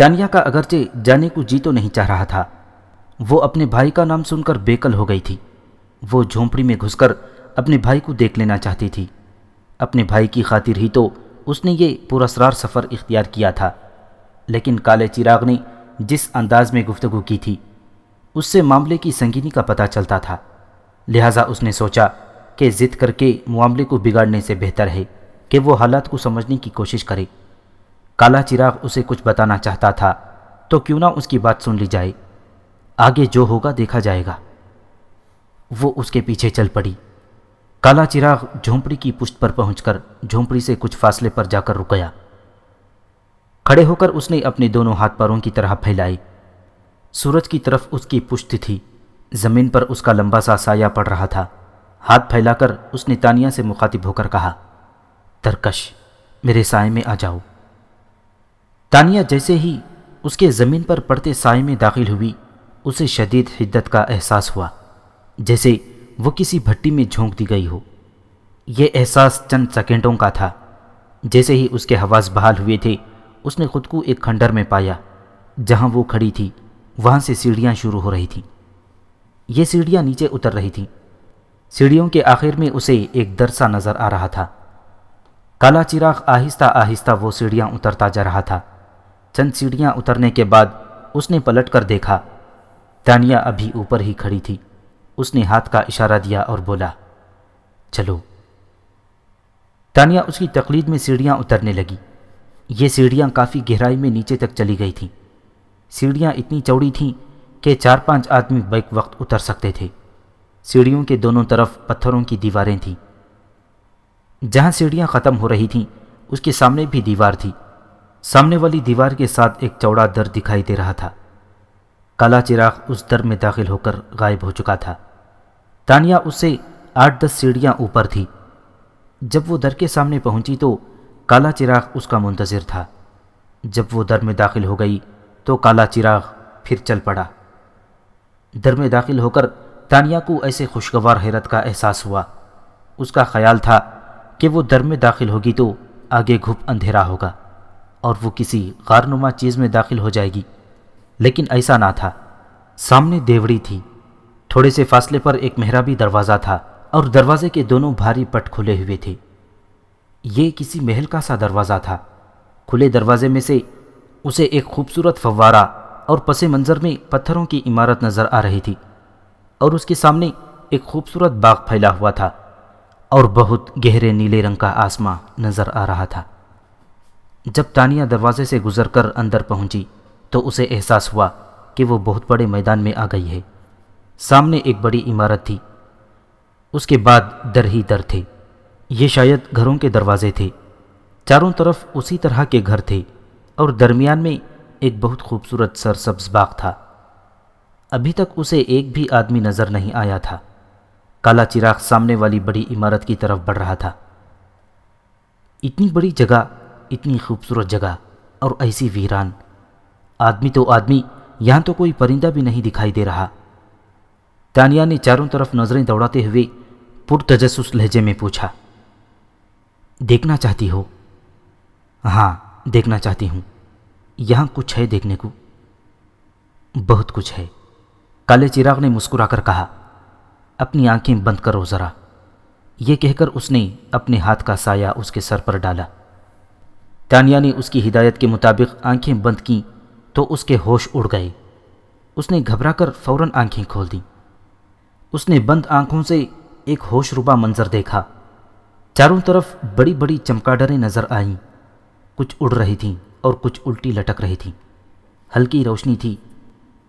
تانیہ کا اگرچہ جانے کو جی تو نہیں چاہ رہا تھا، وہ اپنے بھائی کا نام سن کر بےقل ہو گئی تھی۔ وہ جھونپڑی میں گھس کر اپنے بھائی کو دیکھ لینا چاہتی تھی۔ اپنے بھائی کی خاطر ہی تو اس نے یہ پراسرار سفر اختیار کیا تھا، لیکن کالے چراغ نے جس انداز میں گفتگو کی تھی اس سے معاملے کی سنگینی کا پتہ چلتا تھا۔ لہٰذا اس نے سوچا کہ ضد کر کے معاملے کو بگاڑنے سے بہتر ہے کہ وہ حالات کو سمجھنے کی کوشش کرے۔ کالا چراغ اسے کچھ بتانا چاہتا تھا تو کیوں نہ اس کی بات سن لی جائے، آگے جو ہوگا دیکھا جائے گا۔ وہ اس کے پیچھے چل پڑی۔ کالا چراغ جھونپڑی کی پشت پر پہنچ کر جھونپڑی سے کچھ فاصلے پر جا کر رک گیا۔ کھڑے ہو کر اس نے اپنے دونوں ہاتھ پیروں کی طرح پھیلائے۔ سورج کی طرف اس کی پشت تھی، زمین پر اس کا لمبا سا سایہ پڑ رہا تھا۔ ہاتھ پھیلا کر اس نے تانیہ سے مخاطب ہو کر کہا، ترکش، میرے سائے میں آ جاؤ۔ تانیہ جیسے ہی اس کے زمین پر پڑتے سائے میں داخل ہوئی، اسے شدید حدت کا احساس ہوا، جیسے وہ کسی بھٹی میں جھونک دی گئی ہو۔ یہ احساس چند سیکنڈوں کا تھا۔ جیسے ہی اس کے حواس بحال ہوئے تھے، اس نے خود کو ایک کھنڈر میں پایا۔ جہاں وہ کھڑی تھی وہاں سے سیڑھیاں شروع ہو رہی تھیں۔ یہ سیڑھیاں نیچے اتر رہی تھیں۔ سیڑھیوں کے آخر میں اسے ایک در سا نظر آ رہا تھا۔ کالا چراغ آہستہ آہستہ وہ سیڑھیاں اترتا جا رہا تھا۔ چند سیڑھیاں اترنے کے بعد اس نے پلٹ کر دیکھا، تانیہ ابھی اوپر ہی کھڑی تھی۔ اس نے ہاتھ کا اشارہ دیا اور بولا، چلو۔ تانیہ اس کی تقلید میں سیڑھیاں اترنے لگی۔ یہ سیڑھیاں کافی گہرائی میں نیچے تک چلی گئی تھیں۔ سیڑھیاں اتنی چوڑی تھیں کہ 4-5 آدمی بیک وقت اتر سکتے تھے۔ سیڑھیوں کے دونوں طرف پتھروں کی دیواریں تھیں۔ جہاں سیڑھیاں ختم ہو رہی تھیں اس کے سامنے بھی دیوار تھی۔ سامنے والی دیوار کے ساتھ ایک چوڑا در دکھائی دے رہا تھا۔ کالا چراغ اس در میں داخل ہو کر غائب ہو چکا تھا۔ تانیہ اس سے 8-10 سیڑھیاں اوپر تھی۔ جب وہ در کے سامنے پہنچی تو کالا چراغ اس کا منتظر تھا۔ جب وہ در میں داخل ہو گئی تو کالا چراغ پھر چل پڑا۔ در میں داخل ہو کر تانیہ کو ایسے خوشگوار حیرت کا احساس ہوا۔ اس کا خیال تھا کہ وہ در میں داخل ہوگی تو آگے گھپ اندھیرا ہوگا اور وہ کسی غارنما چیز میں داخل ہو جائے گی، لیکن ایسا نہ تھا۔ سامنے دیوڑی تھی۔ تھوڑے سے فاصلے پر ایک محرابی دروازہ تھا اور دروازے کے دونوں بھاری پٹ کھلے ہوئے تھے۔ یہ کسی محل کا سا دروازہ تھا۔ کھلے دروازے میں سے اسے ایک خوبصورت فوارہ اور پس منظر میں پتھروں کی عمارت نظر آ رہی تھی، اور اس کے سامنے ایک خوبصورت باغ پھیلا ہوا تھا اور بہت گہرے نیلے رنگ کا آسمان نظر آ رہا تھا۔ جب تانیہ دروازے سے گزر کر اندر پہنچی تو اسے احساس ہوا کہ وہ بہت بڑے میدان میں آ گئی ہے۔ سامنے ایک بڑی عمارت تھی، اس کے بعد در ہی در تھے۔ یہ شاید گھروں کے دروازے تھے۔ چاروں طرف اسی طرح کے گھر تھے اور درمیان میں ایک بہت خوبصورت سرسبز باغ تھا۔ ابھی تک اسے ایک بھی آدمی نظر نہیں آیا تھا۔ کالا چراغ سامنے والی بڑی عمارت کی طرف بڑھ رہا تھا۔ اتنی بڑی جگہ، اتنی خوبصورت جگہ اور ایسی ویران، آدمی تو آدمی، یہاں تو کوئی پرندہ بھی نہیں دکھائی دے رہا۔ تانیہ نے چاروں طرف نظریں دوڑاتے ہوئے پرتجسس لہجے میں پوچھا، دیکھنا چاہتی ہو؟ ہاں، دیکھنا چاہتی ہوں۔ یہاں کچھ ہے دیکھنے کو؟ بہت کچھ ہے، کالے چراغ نے مسکرا کر کہا۔ اپنی آنکھیں بند کرو ذرا۔ یہ کہہ کر اس نے اپنے ہاتھ کا سایہ اس کے سر پر ڈالا۔ تانیہ نے اس کی ہدایت کے مطابق آنکھیں بند کیں تو اس کے ہوش اڑ گئے۔ اس نے گھبرا کر فوراً آنکھیں کھول دیں۔ اس نے بند آنکھوں سے ایک ہوش ربا منظر دیکھا۔ چاروں طرف بڑی بڑی چمگادڑیں نظر آئیں۔ کچھ اڑ رہی تھیں اور کچھ الٹی لٹک رہی تھیں۔ ہلکی روشنی تھی۔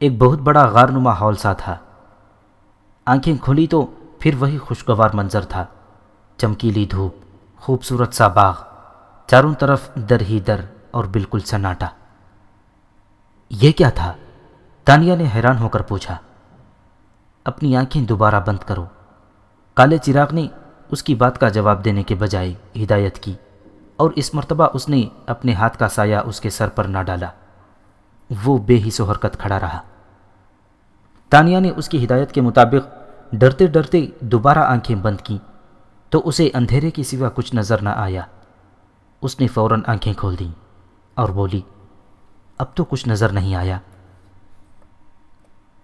ایک بہت بڑا غارنما ہال سا تھا۔ آنکھیں کھولی تو پھر وہی خوشگوار منظر تھا۔ چمکیلی دھوپ، خوبصورت سا باغ، چاروں طرف در ہی در اور بالکل سناٹا۔ یہ کیا تھا؟ تانیہ نے حیران ہو کر پوچھا۔ اپنی آنکھیں دوبارہ بند کرو۔ کالے چراغ نے اس کی بات کا جواب دینے کے بجائے ہدایت کی، اور اس مرتبہ اس نے اپنے ہاتھ کا سایہ اس کے سر پر نہ ڈالا۔ وہ بے حس و حرکت کھڑا رہا۔ تانیہ نے اس کی ہدایت کے مطابق ڈرتے ڈرتے دوبارہ آنکھیں بند کیں تو اسے اندھیرے کے سوا کچھ نظر نہ آیا۔ اس نے فوراً آنکھیں کھول دیں اور بولی، اب تو کچھ نظر نہیں آیا۔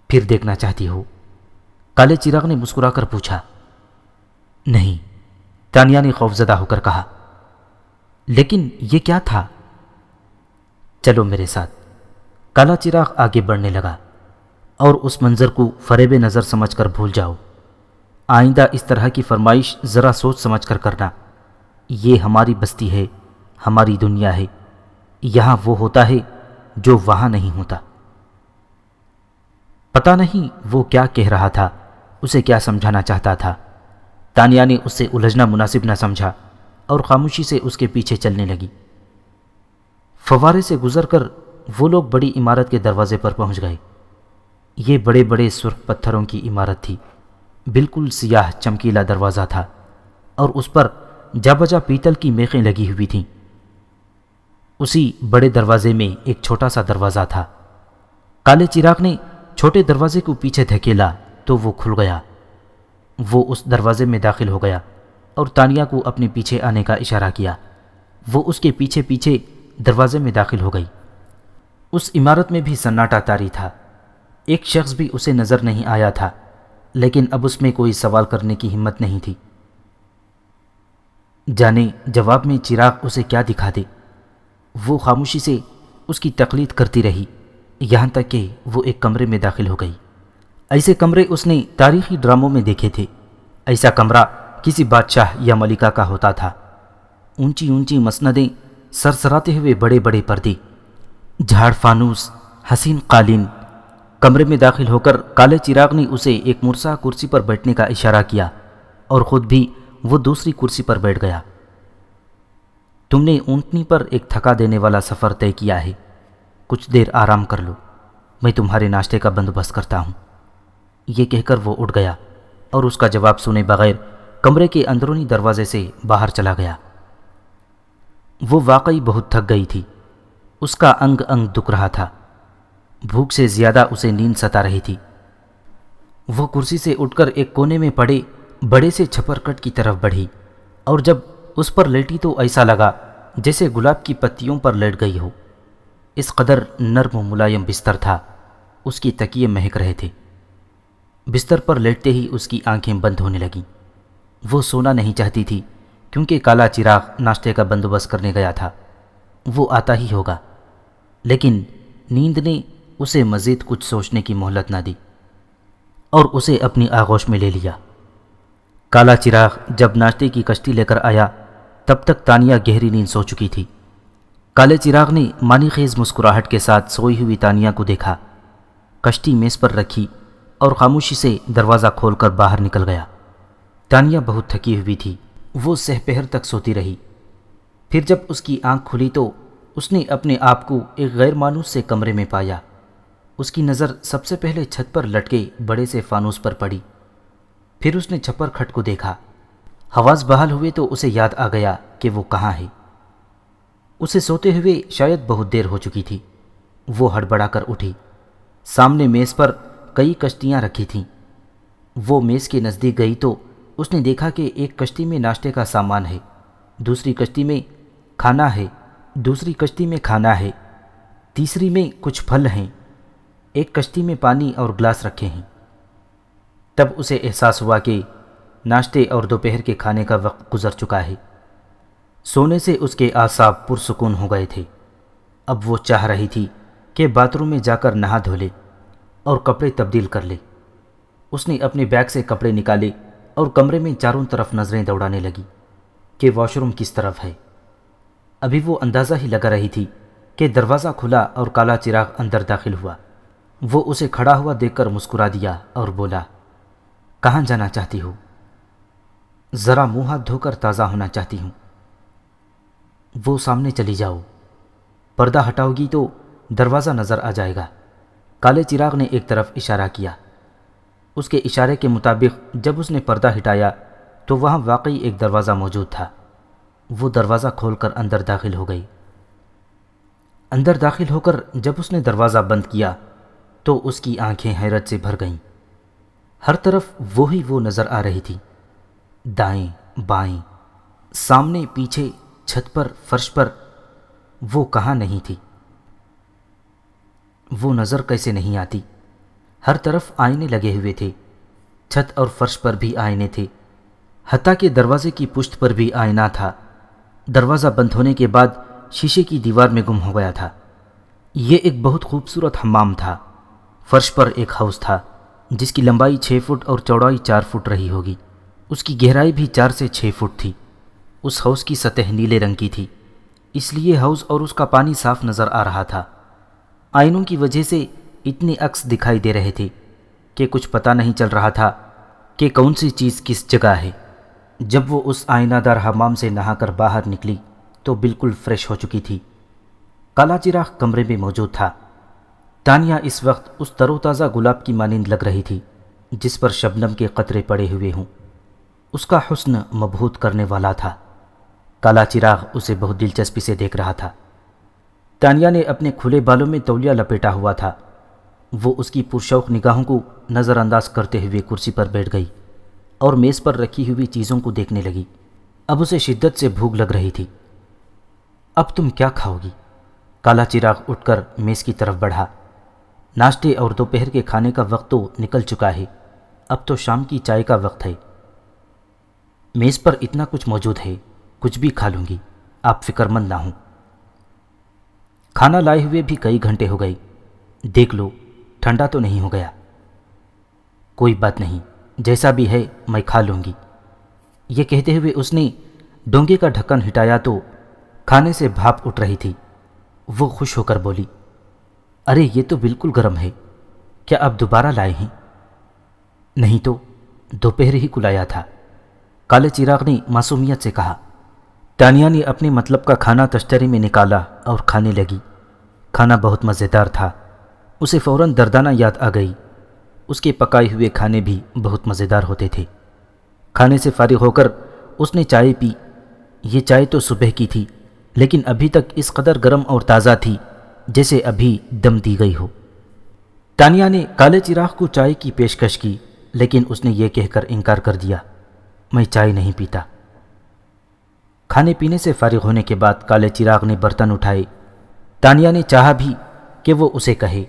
پھر دیکھنا چاہتی ہو؟ کالے چراغ نے مسکرا کر پوچھا۔ نہیں، تانیہ نے خوفزدہ ہو کر کہا۔ لیکن یہ کیا تھا؟ چلو میرے ساتھ۔ کالا چراغ آگے بڑھنے لگا۔ اور اس منظر کو فریب نظر سمجھ کر بھول جاؤ۔ آئندہ اس طرح کی فرمائش ذرا سوچ سمجھ کر کرنا۔ یہ ہماری بستی ہے، ہماری دنیا ہے، یہاں وہ ہوتا ہے جو وہاں نہیں ہوتا۔ پتہ نہیں وہ کیا کہہ رہا تھا، اسے کیا سمجھانا چاہتا تھا۔ تانیہ نے اس سے الجھنا مناسب نہ سمجھا اور خاموشی سے اس کے پیچھے چلنے لگی۔ فوارے سے گزر کر وہ لوگ بڑی عمارت کے دروازے پر پہنچ گئے۔ یہ بڑے بڑے سرخ پتھروں کی عمارت تھی۔ بالکل سیاہ چمکیلا دروازہ تھا اور اس پر جا بجا پیتل کی میخیں لگی ہوئی تھیں۔ اسی بڑے دروازے میں ایک چھوٹا سا دروازہ تھا۔ کالے چراغ نے چھوٹے دروازے کو پیچھے دھکیلا تو وہ کھل گیا۔ وہ اس دروازے میں داخل ہو گیا اور تانیہ کو اپنے پیچھے آنے کا اشارہ کیا۔ وہ اس کے پیچھے پیچھے دروازے میں داخل ہو گئی۔ اس عمارت میں بھی سناٹا طاری تھا۔ ایک شخص بھی اسے نظر نہیں آیا تھا، لیکن اب اس میں کوئی سوال کرنے کی ہمت نہیں تھی۔ جانے جواب میں چراغ اسے کیا دکھا دے۔ وہ خاموشی سے اس کی تقلید کرتی رہی، یہاں تک کہ وہ ایک کمرے میں داخل ہو گئی۔ ایسے کمرے اس نے تاریخی ڈراموں میں دیکھے تھے۔ ایسا کمرہ کسی بادشاہ یا ملکہ کا ہوتا تھا۔ اونچی اونچی مسندیں، سرسراتے ہوئے بڑے بڑے پردے، جھاڑ فانوس، حسین قالین۔ کمرے میں داخل ہو کر کالے چراغ نے اسے ایک مرصع کرسی پر بیٹھنے کا اشارہ کیا اور خود بھی وہ دوسری کرسی پر بیٹھ گیا۔ تم نے اونٹنی پر ایک تھکا دینے والا سفر طے کیا ہے، کچھ دیر آرام کر لو، میں تمہارے ناشتے کا بندوبست کرتا ہوں۔ یہ کہہ کر وہ اٹھ گیا اور اس کا جواب سنے بغیر کمرے کے اندرونی دروازے سے باہر چلا گیا۔ وہ واقعی بہت تھک گئی تھی۔ اس کا انگ انگ دکھ رہا تھا۔ بھوک سے زیادہ اسے نیند ستا رہی تھی۔ وہ کرسی سے اٹھ کر ایک کونے میں پڑے بڑے سے چھپر کٹ کی طرف بڑھی اور جب اس پر لیٹی تو ایسا لگا جیسے گلاب کی پتیوں پر لیٹ گئی ہو۔ اس قدر نرم و ملائم بستر تھا، اس کی تکیے مہک رہے تھے۔ بستر پر لیٹتے ہی اس کی آنکھیں بند ہونے لگیں۔ وہ سونا نہیں چاہتی تھی کیونکہ کالا چراغ ناشتے کا بندوبست کرنے گیا تھا، وہ آتا ہی ہوگا، لیکن نیند نے اسے مزید کچھ سوچنے کی مہلت نہ دی اور اسے اپنی آغوش میں لے لیا۔ کالا چراغ جب ناشتے کی کشتی لے کر آیا تب تک تانیہ گہری نیند سو چکی تھی۔ کالے چراغ نے مانی خیز مسکراہٹ کے ساتھ سوئی ہوئی تانیہ کو دیکھا، کشتی میز پر رکھی اور خاموشی سے دروازہ کھول کر باہر نکل گیا۔ تانیہ بہت تھکی ہوئی تھی، وہ سہ پہر تک سوتی رہی۔ پھر جب اس کی آنکھ کھلی تو اس نے اپنے آپ کو ایک غیر مانوس سے کمرے میں پایا۔ اس کی نظر سب سے پہلے چھت پر لٹکے بڑے سے فانوس پر پڑی، پھر اس نے چھپر کھٹ کو دیکھا۔ حواس بحال ہوئے تو اسے یاد آ گیا کہ وہ کہاں ہے۔ اسے سوتے ہوئے شاید بہت دیر ہو چکی تھی۔ وہ ہڑبڑا کر اٹھی۔ سامنے میز پر کئی کشتیاں رکھی تھیں۔ وہ میز کے نزدیک گئی تو اس نے دیکھا کہ ایک کشتی میں ناشتے کا سامان ہے، دوسری کشتی میں کھانا ہے، دوسری کشتی میں کھانا ہے، تیسری میں کچھ پھل ہیں، ایک کشتی میں پانی اور گلاس رکھے ہیں۔ تب اسے احساس ہوا کہ ناشتے اور دوپہر کے کھانے کا وقت گزر چکا ہے۔ سونے سے اس کے اعصاب پرسکون ہو گئے تھے۔ اب وہ چاہ رہی تھی کہ باتھ روم میں جا کر نہا دھو لے اور کپڑے تبدیل کر لے۔ اس نے اپنے بیگ سے کپڑے نکالے اور کمرے میں چاروں طرف نظریں دوڑانے لگی کہ واش روم کس طرف ہے۔ ابھی وہ اندازہ ہی لگا رہی تھی کہ دروازہ کھلا اور کالا چراغ اندر داخل ہوا۔ وہ اسے کھڑا ہوا دیکھ کر مسکرا دیا اور بولا، کہاں جانا چاہتی ہو؟ ذرا منہ ہاتھ دھو کر تازہ ہونا چاہتی ہوں۔ وہ سامنے چلی جاؤ، پردہ ہٹاؤ گی تو دروازہ نظر آ جائے گا۔ کالے چراغ نے ایک طرف اشارہ کیا۔ اس کے اشارے کے مطابق جب اس نے پردہ ہٹایا تو وہاں واقعی ایک دروازہ موجود تھا۔ وہ دروازہ کھول کر اندر داخل ہو گئی۔ اندر داخل ہو کر جب اس نے دروازہ بند کیا تو اس کی آنکھیں حیرت سے بھر گئیں۔ ہر طرف وہی وہ نظر آ رہی تھی، دائیں بائیں، سامنے پیچھے، چھت پر، فرش پر، وہ کہاں نہیں تھی۔ وہ نظر کیسے نہیں آتی؟ ہر طرف آئینے لگے ہوئے تھے، چھت اور فرش پر بھی آئینے تھے، حتیٰ کہ دروازے کی پشت پر بھی آئینہ تھا۔ دروازہ بند ہونے کے بعد شیشے کی دیوار میں گم ہو گیا تھا۔ یہ ایک بہت خوبصورت حمام تھا۔ فرش پر ایک حوض تھا جس کی لمبائی 6 فٹ اور چوڑائی 4 فٹ رہی ہوگی۔ اس کی گہرائی بھی 4 سے 6 فٹ تھی۔ اس حوض کی سطح نیلے رنگ کی تھی، اس لیے حوض اور اس کا پانی صاف نظر آ رہا تھا۔ آئینوں کی وجہ سے اتنے عکس دکھائی دے رہے تھے کہ کچھ پتہ نہیں چل رہا تھا کہ کون سی چیز کس جگہ ہے۔ جب وہ اس آئینہ دار حمام سے نہا کر باہر نکلی تو بالکل فریش ہو چکی تھی۔ کالا چراغ کمرے میں موجود تھا۔ تانیہ اس وقت اس تر و تازہ گلاب کی مانند لگ رہی تھی جس پر شبنم کے قطرے پڑے ہوئے ہوں۔ اس کا حسن مبہوت کرنے والا تھا۔ کالا چراغ اسے بہت دلچسپی سے دیکھ رہا تھا۔ تانیہ نے اپنے کھلے بالوں میں تولیہ لپیٹا ہوا تھا۔ وہ اس کی پرشوق نگاہوں کو نظر انداز کرتے ہوئے کرسی پر بیٹھ گئی اور میز پر رکھی ہوئی چیزوں کو دیکھنے لگی۔ اب اسے شدت سے بھوک لگ رہی تھی۔ اب تم کیا کھاؤ گی؟ کالا چراغ اٹھ کر میز کی طرف بڑھا۔ ناشتے اور دوپہر کے کھانے کا وقت تو نکل چکا ہے، اب تو شام کی چائے کا وقت ہے۔ میز پر اتنا کچھ موجود ہے، کچھ بھی کھا لوں گی، آپ فکر مند نہ ہوں۔ کھانا لائے ہوئے بھی کئی گھنٹے ہو گئے، دیکھ لو ٹھنڈا تو نہیں ہو گیا۔ کوئی بات نہیں، جیسا بھی ہے میں کھا لوں گی۔ یہ کہتے ہوئے اس نے ڈونگے کا ڈھکن ہٹایا تو کھانے سے بھاپ اٹھ رہی تھی۔ وہ خوش ہو کر بولی، ارے یہ تو بالکل گرم ہے، کیا آپ دوبارہ لائے ہیں؟ نہیں تو دوپہر ہی کو لایا تھا، کالے چراغ نے معصومیت سے کہا۔ تانیہ نے اپنے مطلب کا کھانا تشتری میں نکالا اور کھانے لگی۔ کھانا بہت مزیدار تھا، اسے فوراً دردانہ یاد آ گئی۔ اس کے پکائے ہوئے کھانے بھی بہت مزیدار ہوتے تھے۔ کھانے سے فارغ ہو کر اس نے چائے پی۔ یہ چائے تو صبح کی تھی لیکن ابھی تک اس قدر گرم اور تازہ تھی جیسے ابھی دم دی گئی ہو۔ تانیہ نے کالے چراغ کو چائے کی پیشکش کی لیکن اس نے یہ کہہ کر انکار کر دیا، میں چائے نہیں پیتا۔ کھانے پینے سے فارغ ہونے کے بعد کالے چراغ نے برتن اٹھائے۔ تانیہ نے چاہا بھی کہ وہ اسے کہے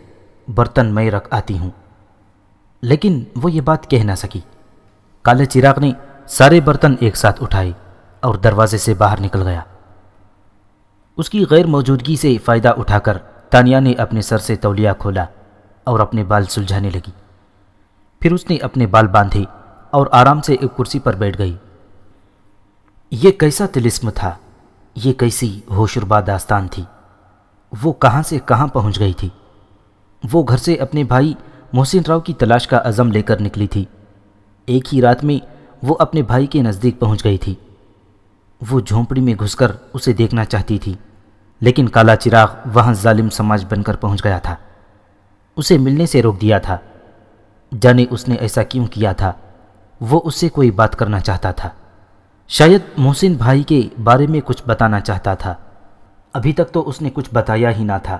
برتن میں رکھ آتی ہوں، لیکن وہ یہ بات کہہ نہ سکی۔ کالے چراغ نے سارے برتن ایک ساتھ اٹھائے اور دروازے سے باہر نکل گیا۔ اس کی غیر موجودگی سے فائدہ اٹھا کر تانیہ نے اپنے سر سے تولیہ کھولا اور اپنے بال سلجھانے لگی۔ پھر اس نے اپنے بال باندھے اور آرام سے ایک کرسی پر بیٹھ گئی۔ یہ کیسا طلسم تھا، یہ کیسی ہوشربا داستان تھی۔ وہ کہاں سے کہاں پہنچ گئی تھی۔ وہ گھر سے اپنے بھائی محسن راؤ کی تلاش کا عزم لے کر نکلی تھی۔ ایک ہی رات میں وہ اپنے بھائی کے نزدیک پہنچ گئی تھی۔ وہ جھونپڑی میں گھس کر اسے دیکھنا چاہتی تھی لیکن کالا چراغ وہاں ظالم سماج بن کر پہنچ گیا تھا، اسے ملنے سے روک دیا تھا۔ جانے اس نے ایسا کیوں کیا تھا؟ وہ اس سے کوئی بات کرنا چاہتا تھا، شاید محسن بھائی کے بارے میں کچھ بتانا چاہتا تھا۔ ابھی تک تو اس نے کچھ بتایا ہی نہ تھا۔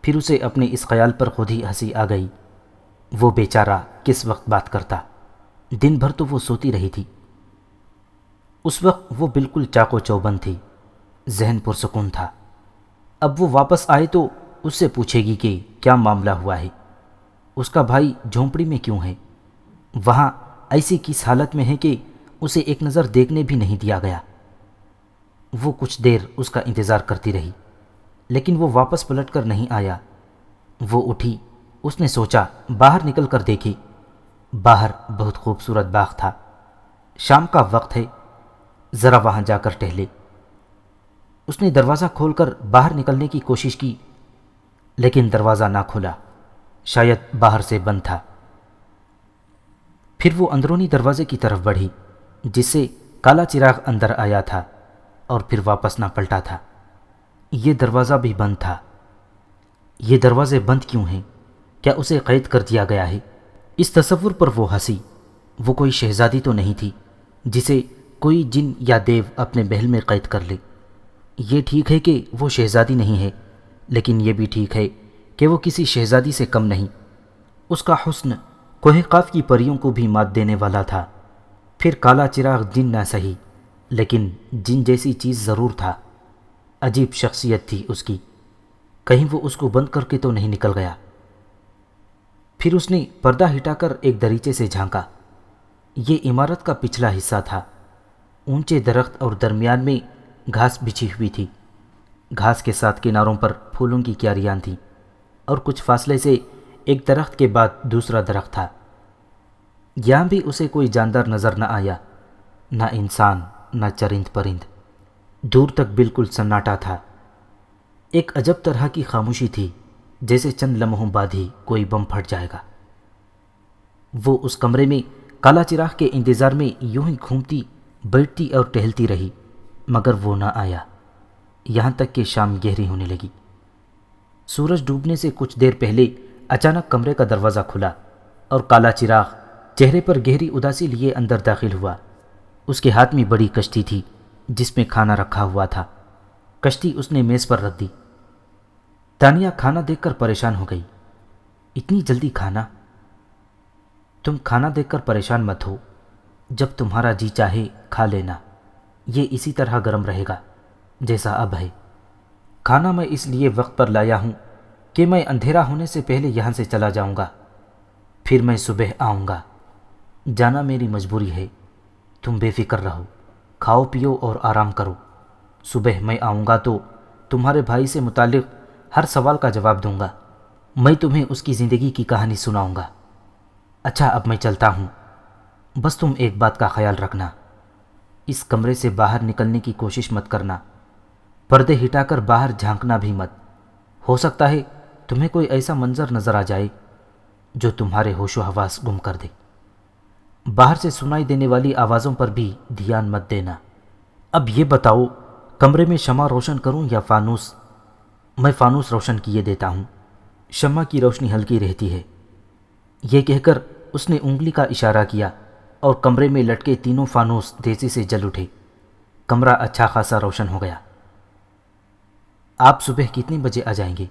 پھر اسے اپنے اس خیال پر خود ہی ہنسی آ گئی۔ وہ بیچارہ کس وقت بات کرتا، دن بھر تو وہ سوتی رہی تھی۔ اس وقت وہ بالکل چاق و چوبند تھی، ذہن پرسکون تھا۔ اب وہ واپس آئے تو اس سے پوچھے گی کہ کیا معاملہ ہوا ہے، اس کا بھائی جھونپڑی میں کیوں ہے، وہاں ایسی کس حالت میں ہے کہ اسے ایک نظر دیکھنے بھی نہیں دیا گیا۔ وہ کچھ دیر اس کا انتظار کرتی رہی لیکن وہ واپس پلٹ کر نہیں آیا۔ وہ اٹھی، اس نے سوچا باہر نکل کر دیکھے۔ باہر بہت خوبصورت باغ تھا، شام کا وقت ہے، ذرا وہاں جا کر ٹہلے۔ اس نے دروازہ کھول کر باہر نکلنے کی کوشش کی لیکن دروازہ نہ کھلا، شاید باہر سے بند تھا۔ پھر وہ اندرونی دروازے کی طرف بڑھی جس سے کالا چراغ اندر آیا تھا اور پھر واپس نہ پلٹا تھا۔ یہ دروازہ بھی بند تھا۔ یہ دروازے بند کیوں ہیں؟ کیا اسے قید کر دیا گیا ہے؟ اس تصور پر وہ ہنسی۔ وہ کوئی شہزادی تو نہیں تھی جسے کوئی جن یا دیو اپنے محل میں قید کر لے۔ یہ ٹھیک ہے کہ وہ شہزادی نہیں ہے لیکن یہ بھی ٹھیک ہے کہ وہ کسی شہزادی سے کم نہیں۔ اس کا حسن کوہ قاف کی پریوں کو بھی مات دینے والا تھا۔ پھر کالا چراغ جن نہ سہی لیکن جن جیسی چیز ضرور تھا۔ عجیب شخصیت تھی اس کی، کہیں وہ اس کو بند کر کے تو نہیں نکل گیا۔ پھر اس نے پردہ ہٹا کر ایک دریچے سے جھانکا۔ یہ عمارت کا پچھلا حصہ تھا۔ اونچے درخت اور درمیان میں گھاس بچھی ہوئی تھی۔ گھاس کے ساتھ کناروں پر پھولوں کی کیاریاں تھیں اور کچھ فاصلے سے ایک درخت کے بعد دوسرا درخت تھا۔ یہاں بھی اسے کوئی جاندار نظر نہ آیا، نہ انسان نہ چرند پرند۔ دور تک بالکل سناٹا تھا۔ ایک عجب طرح کی خاموشی تھی، جیسے چند لمحوں بعد ہی کوئی بم پھٹ جائے گا۔ وہ اس کمرے میں کالا چراغ کے انتظار میں یوں ہی گھومتی بیٹھتی اور ٹہلتی رہی، مگر وہ نہ آیا، یہاں تک کہ شام گہری ہونے لگی۔ سورج ڈوبنے سے کچھ دیر پہلے اچانک کمرے کا دروازہ کھلا اور کالا چراغ چہرے پر گہری اداسی لیے اندر داخل ہوا۔ اس کے ہاتھ میں بڑی کشتی تھی جس میں کھانا رکھا ہوا تھا۔ کشتی اس نے میز پر رکھ دی۔ تانیہ کھانا دیکھ کر پریشان ہو گئی۔ اتنی جلدی کھانا؟ تم کھانا دیکھ کر پریشان مت ہو، جب تمہارا جی چاہے کھا لینا، یہ اسی طرح گرم رہے گا جیسا اب ہے۔ کھانا میں اس لیے وقت پر لایا ہوں کہ میں اندھیرا ہونے سے پہلے یہاں سے چلا جاؤں گا، پھر میں صبح آؤں گا۔ جانا میری مجبوری ہے، تم بے فکر رہو، کھاؤ پیو اور آرام کرو۔ صبح میں آؤں گا تو تمہارے بھائی سے متعلق ہر سوال کا جواب دوں گا۔ میں تمہیں اس کی زندگی کی کہانی سناؤں گا۔ اچھا اب میں چلتا ہوں، بس تم ایک بات کا خیال رکھنا، اس کمرے سے باہر نکلنے کی کوشش مت کرنا، پردے ہٹا کر باہر جھانکنا بھی مت۔ ہو سکتا ہے تمہیں کوئی ایسا منظر نظر آ جائے جو تمہارے ہوش و حواس گم کر دے۔ باہر سے سنائی دینے والی آوازوں پر بھی دھیان مت دینا۔ اب یہ بتاؤ، کمرے میں شمع روشن کروں یا فانوس؟ میں فانوس روشن کیے دیتا ہوں، شمع کی روشنی ہلکی رہتی ہے۔ یہ کہہ کر اس نے انگلی کا اشارہ کیا اور کمرے میں لٹکے تینوں فانوس تیزی سے جل اٹھے۔ کمرہ اچھا خاصا روشن ہو گیا۔ آپ صبح کتنے بجے آ جائیں گے؟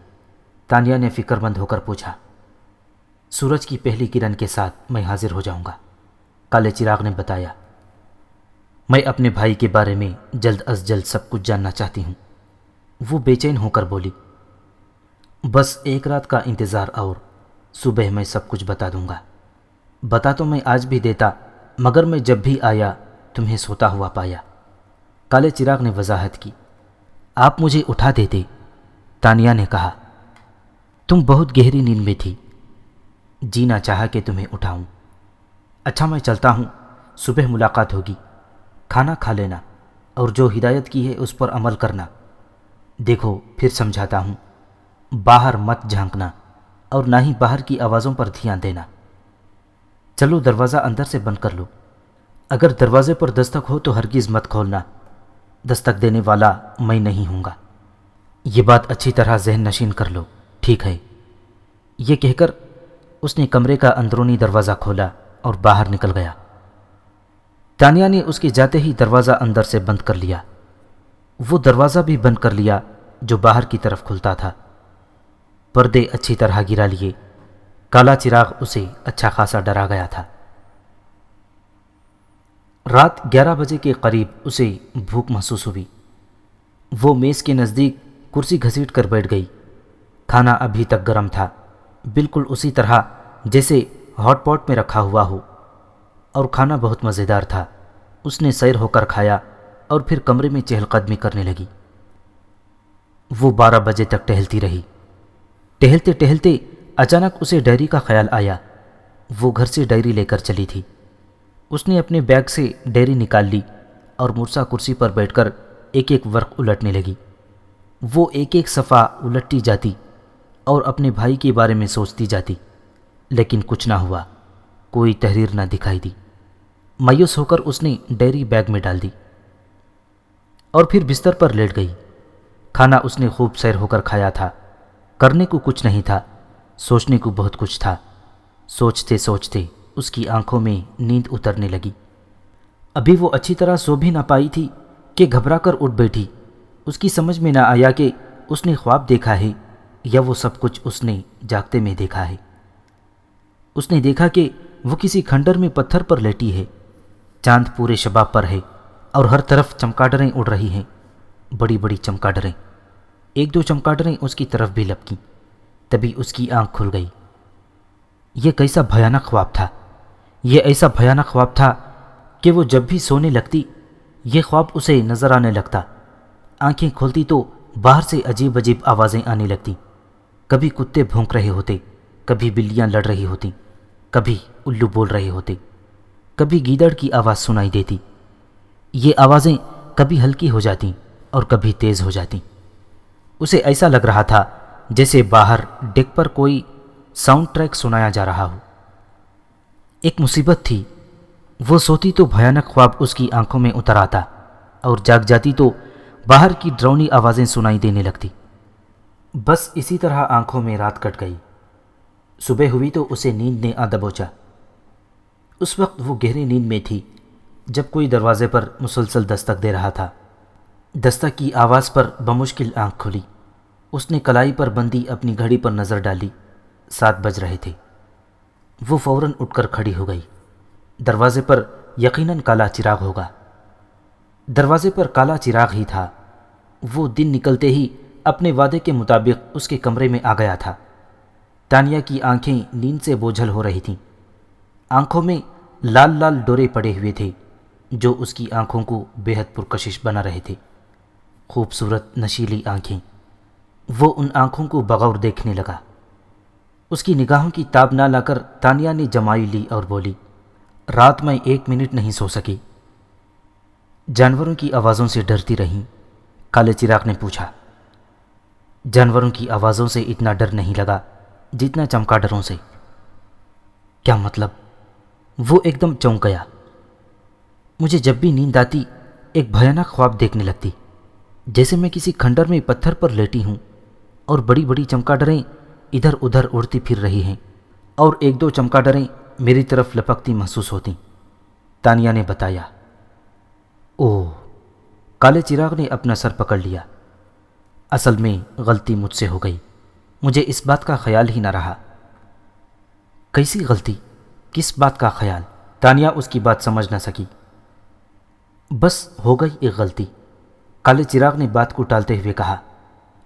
تانیہ نے فکر مند ہو کر پوچھا۔ سورج کی پہلی کرن کے ساتھ میں حاضر ہو جاؤں گا، کالے چراغ نے بتایا۔ میں اپنے بھائی کے بارے میں جلد از جلد سب کچھ جاننا چاہتی ہوں، وہ بے چین ہو کر بولی۔ بس ایک رات کا انتظار اور صبح میں سب کچھ بتا دوں گا۔ بتا تو میں آج بھی دیتا، مگر میں جب بھی آیا تمہیں سوتا ہوا پایا، کالے چراغ نے وضاحت کی۔ آپ مجھے اٹھا دیتے، تانیہ نے کہا۔ تم بہت گہری نیند میں تھی، جینا چاہا کہ تمہیں اٹھاؤں۔ اچھا میں چلتا ہوں، صبح ملاقات ہوگی۔ کھانا کھا لینا اور جو ہدایت کی ہے اس پر عمل کرنا۔ دیکھو پھر سمجھاتا ہوں، باہر مت جھانکنا اور نہ ہی باہر کی آوازوں پر دھیان دینا۔ چلو دروازہ اندر سے بند کر لو، اگر دروازے پر دستک ہو تو ہرگز مت کھولنا، دستک دینے والا میں نہیں ہوں گا۔ یہ بات اچھی طرح ذہن نشین کر لو، ٹھیک ہے؟ یہ کہہ کر اس نے کمرے کا اندرونی دروازہ کھولا اور باہر نکل گیا۔ تانیہ نے اس کے جاتے ہی دروازہ اندر سے بند کر لیا۔ وہ دروازہ بھی بند کر لیا جو باہر کی طرف کھلتا تھا۔ پردے اچھی طرح گرا لیے۔ کالا چراغ اسے اچھا خاصا ڈرا گیا تھا۔ رات 11 بجے کے قریب اسے بھوک محسوس ہوئی۔ وہ میز کے نزدیک کرسی گھسیٹ کر بیٹھ گئی۔ کھانا ابھی تک گرم تھا، بالکل اسی طرح جیسے ہاٹ پاٹ میں رکھا ہوا ہو، اور کھانا بہت مزیدار تھا۔ اس نے سیر ہو کر کھایا اور پھر کمرے میں چہل قدمی کرنے لگی۔ وہ 12 بجے تک ٹہلتی رہی۔ ٹہلتے ٹہلتے اچانک اسے ڈائری کا خیال آیا۔ وہ گھر سے ڈائری لے کر چلی تھی۔ اس نے اپنے بیگ سے ڈائری نکال لی اور مرسا کرسی پر بیٹھ کر ایک ایک ورق الٹنے لگی۔ وہ ایک ایک صفحہ الٹتی جاتی اور اپنے بھائی کے بارے میں سوچتی جاتی، لیکن کچھ نہ ہوا، کوئی تحریر نہ دکھائی دی۔ مایوس ہو کر اس نے ڈائری بیگ میں ڈال دی اور پھر بستر پر لیٹ گئی۔ کھانا اس نے خوب سیر ہو کر کھایا تھا۔ کرنے کو کچھ نہیں تھا، سوچنے کو بہت کچھ تھا۔ سوچتے سوچتے اس کی آنکھوں میں نیند اترنے لگی۔ ابھی وہ اچھی طرح سو بھی نہ پائی تھی کہ گھبرا کر اٹھ بیٹھی۔ اس کی سمجھ میں نہ آیا کہ اس نے خواب دیکھا ہے یا وہ سب کچھ اس نے جاگتے میں دیکھا ہے۔ اس نے دیکھا کہ وہ کسی کھنڈر میں پتھر پر لیٹی ہے۔ چاند پورے شباب پر ہے اور ہر طرف چمگادڑیں اڑ رہی ہیں، بڑی بڑی چمگادڑیں۔ ایک دو چمگادڑیں اس کی طرف بھی لپکیں، تبھی اس کی آنکھ کھل گئی۔ یہ کیسا بھیانک خواب تھا! یہ ایسا بھیانک خواب تھا کہ وہ جب بھی سونے لگتی یہ خواب اسے نظر آنے لگتا۔ آنکھیں کھولتی تو باہر سے عجیب عجیب آوازیں آنے لگتیں۔ کبھی کتے بھونک رہے ہوتے، کبھی بلیاں لڑ رہی ہوتیں، کبھی الو بول رہے ہوتے، کبھی گیدڑ کی آواز سنائی دیتی۔ یہ آوازیں کبھی ہلکی ہو جاتیں اور کبھی تیز ہو جاتیں۔ اسے ایسا لگ رہا تھا جیسے باہر ڈیک پر کوئی ساؤنڈ ٹریک سنایا جا رہا ہو۔ ایک مصیبت تھی، وہ سوتی تو بھیانک خواب اس کی آنکھوں میں اتر آتا اور جاگ جاتی تو باہر کی ڈراؤنی آوازیں سنائی دینے لگتی۔ بس اسی طرح آنکھوں میں رات کٹ گئی۔ صبح ہوئی تو اسے نیند نے آ دبوچا۔ اس وقت وہ گہری نیند میں تھی جب کوئی دروازے پر مسلسل دستک دے رہا تھا۔ دستک کی آواز پر بمشکل آنکھ کھلی۔ اس نے کلائی پر بندی اپنی گھڑی پر نظر ڈالی۔ 7 بج رہے تھے۔ وہ فوراً اٹھ کر کھڑی ہو گئی۔ دروازے پر یقیناً کالا چراغ ہوگا۔ دروازے پر کالا چراغ ہی تھا۔ وہ دن نکلتے ہی اپنے وعدے کے مطابق اس کے کمرے میں آ گیا تھا۔ تانیہ کی آنکھیں نیند سے بوجھل ہو رہی تھیں۔ آنکھوں میں لال لال ڈورے پڑے ہوئے تھے جو اس کی آنکھوں کو بے حد پرکشش بنا رہے تھے۔ خوبصورت نشیلی آنکھیں۔ وہ ان آنکھوں کو بغور دیکھنے لگا۔ اس کی نگاہوں کی تاب نہ لا کر تانیہ نے جمائی لی اور بولی، رات میں 1 منٹ نہیں سو سکی۔ جانوروں کی آوازوں سے ڈرتی رہیں؟ کالے چراغ نے پوچھا۔ جانوروں کی آوازوں سے اتنا ڈر نہیں لگا جتنا چمگادڑوں سے۔ کیا مطلب؟ وہ ایک دم چونک گیا۔ مجھے جب بھی نیند آتی ایک بھیانک خواب دیکھنے لگتی، جیسے میں کسی کھنڈر میں پتھر پر لیٹی ہوں اور بڑی بڑی چمگادڑیں ادھر ادھر اڑتی پھر رہی ہیں اور 1-2 چمگادڑیں میری طرف لپکتی محسوس ہوتیں، تانیہ نے بتایا۔ اوہ! کالے چراغ نے اپنا سر پکڑ لیا۔ اصل میں غلطی مجھ سے ہو گئی، مجھے اس بات کا خیال ہی نہ رہا۔ کیسی غلطی؟ کس بات کا خیال؟ تانیہ اس کی بات سمجھ نہ سکی۔ بس ہو گئی ایک غلطی، کالے چراغ نے بات کو ٹالتے ہوئے کہا۔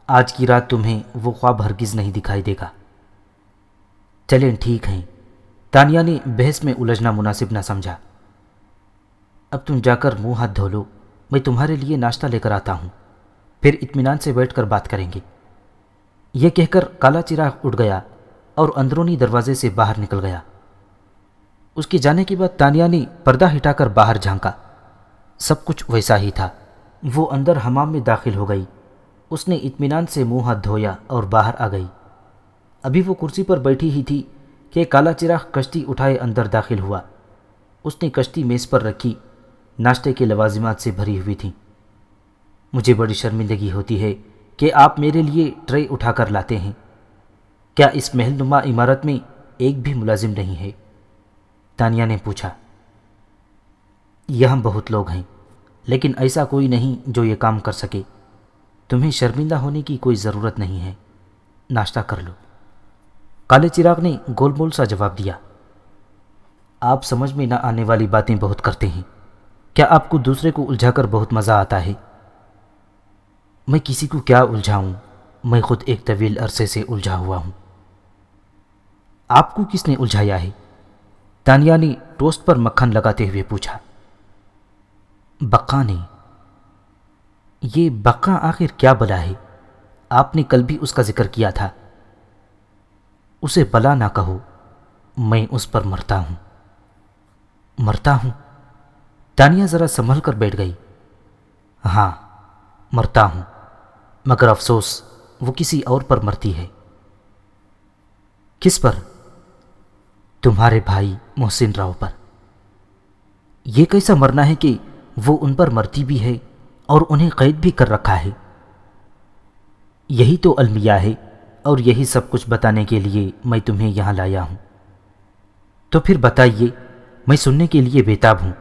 آج کی رات تمہیں وہ خواب ہرگز نہیں دکھائی دے گا۔ چلیں ٹھیک ہیں، تانیہ نے بحث میں الجھنا مناسب نہ سمجھا۔ اب تم جا کر منہ ہاتھ دھو لو، میں تمہارے لیے ناشتہ لے کر آتا ہوں، پھر اطمینان سے بیٹھ کر بات کریں گے۔ یہ کہہ کر کالا چراغ اٹھ گیا اور اندرونی دروازے سے باہر نکل گیا۔ اس کے جانے کے بعد تانیہ نے پردہ ہٹا کر باہر جھانکا۔ سب کچھ ویسا ہی تھا۔ وہ اندر حمام میں داخل ہو گئی۔ اس نے اطمینان سے منہ ہاتھ دھویا اور باہر آ گئی۔ ابھی وہ کرسی پر بیٹھی ہی تھی کہ کالا چراغ کشتی اٹھائے اندر داخل ہوا۔ اس نے کشتی میز پر رکھی، ناشتے کے لوازمات سے بھری ہوئی تھیں۔ مجھے بڑی شرمندگی ہوتی ہے کہ آپ میرے لیے ٹرے اٹھا کر لاتے ہیں۔ کیا اس محل نما عمارت میں ایک بھی ملازم نہیں ہے؟ تانیہ نے پوچھا۔ یہاں بہت لوگ ہیں، لیکن ایسا کوئی نہیں جو یہ کام کر سکے۔ تمہیں شرمندہ ہونے کی کوئی ضرورت نہیں ہے، ناشتہ کر لو۔ کالے چراغ نے گول مول سا جواب دیا۔ آپ سمجھ میں نہ آنے والی باتیں بہت کرتے ہیں۔ کیا آپ کو دوسرے کو الجھا کر بہت مزہ آتا ہے؟ میں کسی کو کیا الجھاؤں، میں خود ایک طویل عرصے سے الجھا ہوا ہوں۔ آپ کو کس نے الجھایا ہے؟ تانیہ نے ٹوسٹ پر مکھن لگاتے ہوئے پوچھا۔ بقا نے۔ یہ بقا آخر کیا بلا ہے؟ آپ نے کل بھی اس کا ذکر کیا تھا۔ اسے بلا نہ کہو، میں اس پر مرتا ہوں۔ مرتا ہوں؟ تانیہ ذرا سنبھل کر بیٹھ گئی۔ ہاں، مرتا ہوں، مگر افسوس وہ کسی اور پر مرتی ہے۔ کس پر؟ تمہارے بھائی محسن راؤ پر۔ یہ کیسا مرنا ہے کہ وہ ان پر مرتی بھی ہے اور انہیں قید بھی کر رکھا ہے؟ یہی تو المیہ ہے، اور یہی سب کچھ بتانے کے لیے میں تمہیں یہاں لایا ہوں۔ تو پھر بتائیے، میں سننے کے لیے بےتاب ہوں۔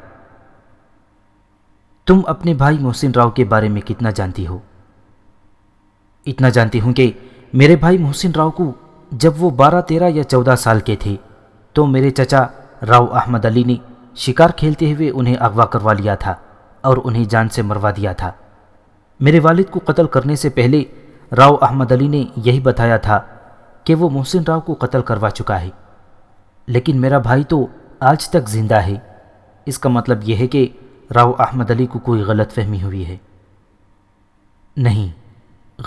تم اپنے بھائی محسن راؤ کے بارے میں کتنا جانتی ہو؟ اتنا جانتی ہوں کہ میرے بھائی محسن راؤ کو جب وہ 12، 13 یا 14 سال کے تھے تو میرے چچا راؤ احمد علی نے شکار کھیلتے ہوئے انہیں اغوا کروا لیا تھا اور انہیں جان سے مروا دیا تھا۔ میرے والد کو قتل کرنے سے پہلے راؤ احمد علی نے یہی بتایا تھا کہ وہ محسن راؤ کو قتل کروا چکا ہے۔ لیکن میرا بھائی تو آج تک زندہ ہے، اس کا مطلب یہ ہے کہ راؤ احمد علی کو کوئی غلط فہمی ہوئی ہے۔ نہیں،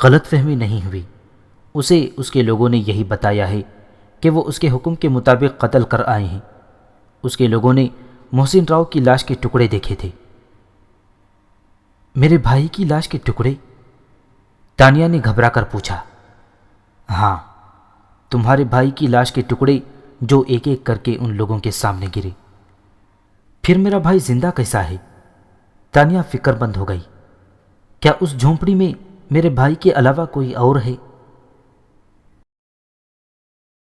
غلط فہمی نہیں ہوئی، اسے اس کے لوگوں نے یہی بتایا ہے کہ وہ اس کے حکم کے مطابق قتل کر آئے ہیں۔ اس کے لوگوں نے محسن راؤ کی لاش کے ٹکڑے دیکھے تھے۔ میرے بھائی کی لاش کے ٹکڑے؟ تانیہ نے گھبرا کر پوچھا۔ ہاں، تمہارے بھائی کی لاش کے ٹکڑے جو ایک ایک کر کے ان لوگوں کے سامنے گرے۔ پھر میرا بھائی زندہ کیسا ہے؟ تانیہ فکر مند ہو گئی۔ کیا اس جھونپڑی میں میرے بھائی کے علاوہ کوئی اور ہے؟